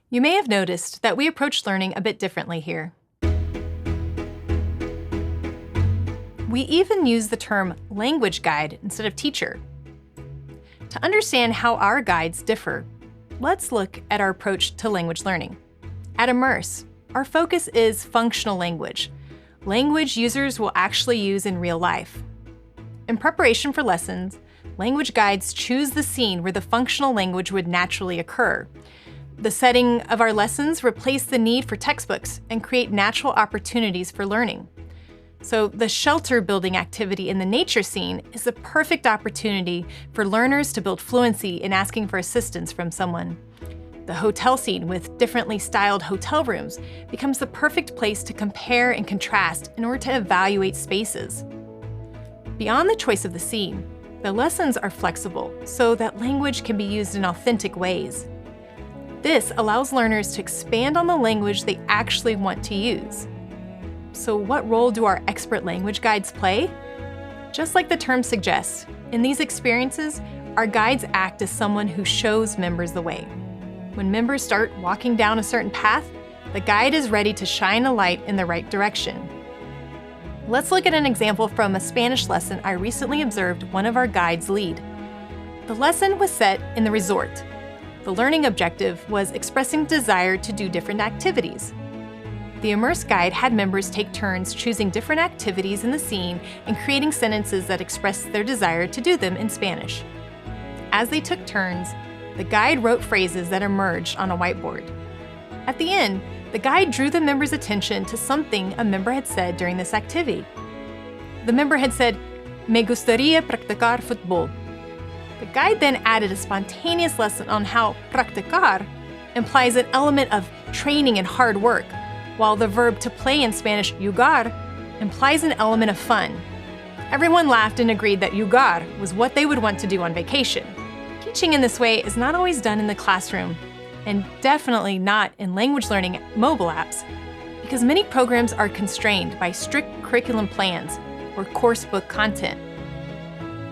You may have noticed that we approach learning a bit differently here. We even use the term language guide instead of teacher. To understand how our guides differ, let's look at our approach to language learning. At Immerse, our focus is functional language users will actually use in real life. In preparation for lessons, language guides choose the scene where the functional language would naturally occur. The setting of our lessons replace the need for textbooks and create natural opportunities for learning. So the shelter building activity in the nature scene is the perfect opportunity for learners to build fluency in asking for assistance from someone. The hotel scene with differently styled hotel rooms becomes the perfect place to compare and contrast in order to evaluate spaces. Beyond the choice of the scene, the lessons are flexible so that language can be used in authentic ways. This allows learners to expand on the language they actually want to use. So what role do our expert language guides play? Just like the term suggests, in these experiences, our guides act as someone who shows members the way. When members start walking down a certain path, the guide is ready to shine a light in the right direction. Let's look at an example from a Spanish lesson I recently observed one of our guides lead. The lesson was set in the resort. The learning objective was expressing desire to do different activities. The Immerse guide had members take turns choosing different activities in the scene and creating sentences that expressed their desire to do them in Spanish. As they took turns, the guide wrote phrases that emerged on a whiteboard. At the end, the guide drew the members' attention to something a member had said during this activity. The member had said, "Me gustaría practicar fútbol." The guide then added a spontaneous lesson on how practicar implies an element of training and hard work, while the verb to play in Spanish, jugar, implies an element of fun. Everyone laughed and agreed that jugar was what they would want to do on vacation. Teaching in this way is not always done in the classroom, and definitely not in language learning mobile apps, because many programs are constrained by strict curriculum plans or course book content.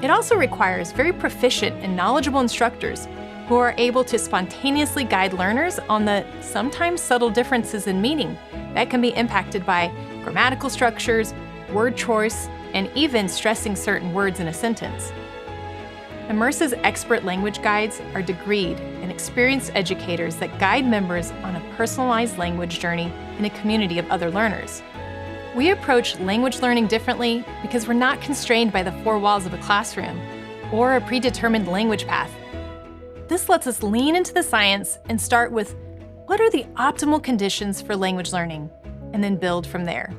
It also requires very proficient and knowledgeable instructors who are able to spontaneously guide learners on the sometimes subtle differences in meaning that can be impacted by grammatical structures, word choice, and even stressing certain words in a sentence. Immerse's expert language guides are degreed and experienced educators that guide members on a personalized language journey in a community of other learners. We approach language learning differently because we're not constrained by the four walls of a classroom or a predetermined language path. This lets us lean into the science and start with what are the optimal conditions for language learning, and then build from there.